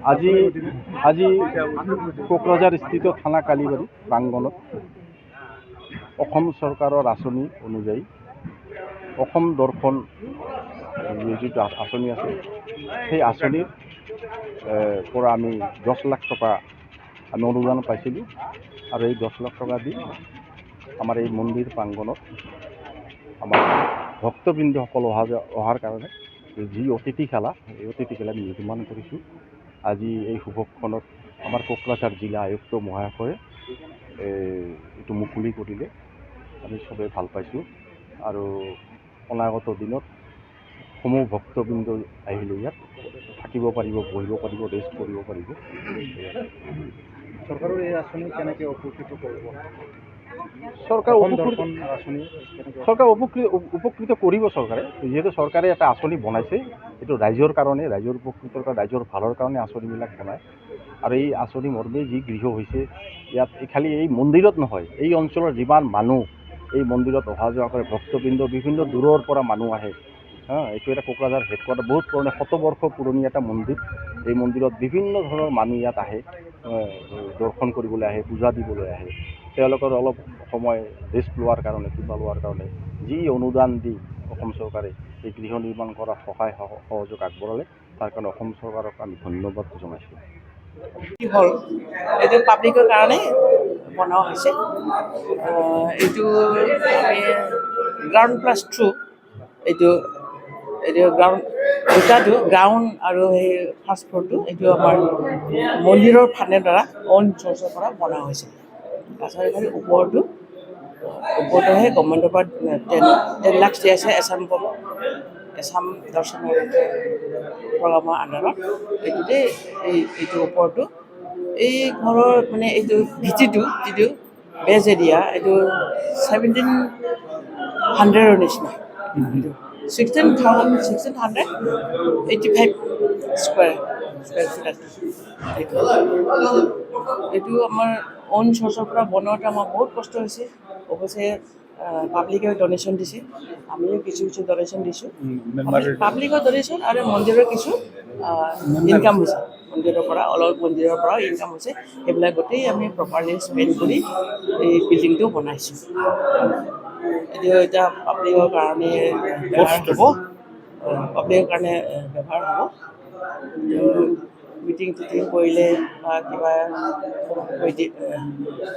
আজি আজি কোকৰাঝাৰ স্থিত থানা কালিবাৰী প্ৰাংগণত অসম চৰকাৰৰ আঁচনি অনুযায়ী অসম দৰ্শন যিটো আঁচনি আছে সেই আঁচনিৰ পৰা আমি 10 লাখ টকা আমি অনুদান পাইছিলোঁ আৰু এই 10 লাখ টকা দি আমাৰ এই মন্দিৰ প্ৰাংগণত আমাৰ ভক্তবৃন্দসকল অহাৰ কাৰণে যি অতিথিশালা এই অতিথিশালা আমি নিৰ্মাণ কৰিছোঁ। আজি এই শুভক্ষণত আমাৰ কোকৰাঝাৰ জিলা আয়ুক্ত মহাশয়ে এইটো মুকলি কৰিলে আমি সবেই ভাল পাইছোঁ আৰু অনাগত দিনত সমূহ ভক্তবৃন্দ আহিলে ইয়াত থাকিব পাৰিব, বহিব পাৰিব, ৰেষ্ট কৰিব পাৰিব। চৰকাৰৰ এই আঁচনি কেনেকৈ উপকৃত কৰিব? চৰকাৰ উপকৃত কৰিব। চৰকাৰে যিহেতু চৰকাৰে এটা আঁচনি বনাইছে, এইটো ৰাইজৰ কাৰণে, ৰাইজৰ উপকৃতৰ কাৰণে, ৰাইজৰ ভালৰ কাৰণে আঁচনিবিলাক বনায় আৰু এই আঁচনি মৰ্মে যি গৃহ হৈছে ইয়াত খালি এই মন্দিৰত নহয়, এই অঞ্চলৰ যিমান মানুহ এই মন্দিৰত অহা যোৱা কৰে, ভক্তবৃন্দ বিভিন্ন দূৰৰ পৰা মানুহ আহে। এইটো এটা কোকৰাঝাৰ হেডকোৱাৰ্টাৰ, বহুত পুৰণি, 100 বৰ্ষ পুৰণি এটা মন্দিৰ। এই মন্দিৰত বিভিন্ন ধৰণৰ মানুহ ইয়াত আহে, দৰ্শন কৰিবলৈ আহে, পূজা দিবলৈ আহে। তেওঁলোকৰ অলপ সময় ৰেষ্ট লোৱাৰ কাৰণে, কিবা লোৱাৰ কাৰণে যি অনুদান দি অসম চৰকাৰে এই গৃহ নিৰ্মাণ কৰাত সহায় সহযোগ আগবঢ়ালে, তাৰ কাৰণে অসম চৰকাৰক আমি ধন্যবাদ জনাইছোঁ। কি হ'ল, এইটো পাব্লিকৰ কাৰণে বনোৱা হৈছে। এইটো আমি গ্ৰাউণ্ড+2 এইটো দুটাটো গ্ৰাউণ্ড আৰু সেই ফাৰ্ষ্ট ফ্ল'ৰটো এইটো আমাৰ মন্দিৰৰ ফাণ্ডৰ দ্বাৰা অন চ'ৰ্চৰ পৰা বনোৱা হৈছে। তাৰপিছত এইফালে ওপৰটোহে গভৰ্ণমেণ্টৰ পৰা 10 লাখ দি আছে আছাম দৰ্শন প্ৰগ্ৰামৰ আণ্ডাৰত। এইটোতে এইটো ওপৰটো এই ঘৰৰ মানে এইটো ভিটিটো যিটো বেজ এৰিয়া, এইটো 1700ৰ নিচিনা। 1685 স্কুৱেৰ ফিট আছে। এইটো আমাৰ অন চ'ৰ্চৰ পৰা বনোৱাটো আমাৰ বহুত কষ্ট হৈছে। অৱশ্যে পাব্লিকে ডনেশ্যন দিছে, আমিও কিছু ডনেশ্যন দিছোঁ। পাব্লিকৰ ডনেশ্যন আৰু মন্দিৰৰ কিছু ইনকাম হৈছে, মন্দিৰৰ পৰা ইনকাম হৈছে। সেইবিলাক গোটেই আমি প্ৰপাৰলি স্পেণ্ড কৰি এই বিল্ডিংটো বনাইছোঁ। এইটো এতিয়া পাব্লিকৰ কাৰণে ব্যৱহাৰ হ'ব। মিটিং কৰিলে বা কিবা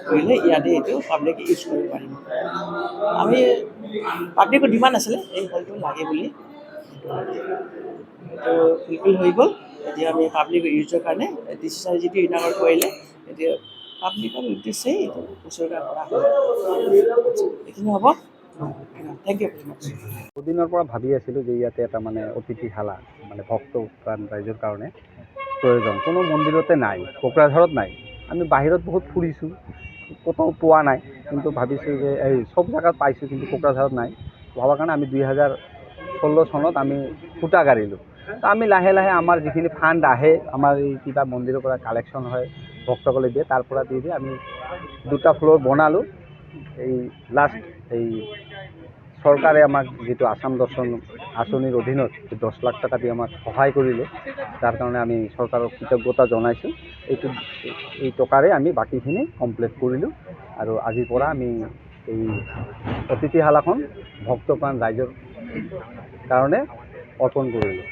কৰিলে ইয়াতে এইটো পাব্লিক ইউজ কৰিব পাৰিব। আমি পাব্লিকৰ ডিমাণ্ড আছিলে এই হলটো লাগে বুলি, এইটো ফুলফিল হৈ গ'ল। এতিয়া আমি পাব্লিক ইউজৰ কাৰণে ডিচিশ্যন যিটো ইনাগৰেট কৰিলে, এতিয়া পাব্লিকৰ উদ্দেশ্যেই এইটো উচৰ্গা কৰা হ'ল। এইখিনি হ'ব। থেংক ইউ ভেৰি মাছ। বহুদিনৰ পৰা ভাবি আছিলোঁ যে ইয়াতে এটা মানে অতিথিশালা মানে ভক্তপ্ৰাণ ৰাইজৰ কাৰণে প্ৰয়োজন। কোনো মন্দিৰতে নাই, কোকৰাঝাৰত নাই। আমি বাহিৰত বহুত ফুৰিছোঁ, ক'তো পোৱা নাই, কিন্তু ভাবিছোঁ যে এই চব জেগাত পাইছোঁ, কিন্তু কোকৰাঝাৰত নাই। ভবাৰ কাৰণে আমি 2016 চনত আমি খুটা গাড়িলোঁ। তো আমি লাহে লাহে আমাৰ যিখিনি ফাণ্ড আহে, আমাৰ এই কিবা মন্দিৰৰ পৰা কালেকশ্যন হয়, ভক্তসকলে দিয়ে, তাৰ পৰা দি আমি 2টা ফ্ল'ৰ বনালোঁ। এই লাষ্ট এই চৰকাৰে আমাক যিটো আসাম দৰ্শন আঁচনিৰ অধীনত 10 লাখ টকা দি আমাক সহায় কৰিলে, তাৰ কাৰণে আমি চৰকাৰক কৃতজ্ঞতা জনাইছোঁ। এই টকাৰে আমি বাকীখিনি কমপ্লিট কৰিলোঁ আৰু আজিৰ পৰা আমি এই অতিথিশালাখন ভক্তপ্ৰাণ ৰাইজৰ কাৰণে অৰ্পণ কৰিলোঁ।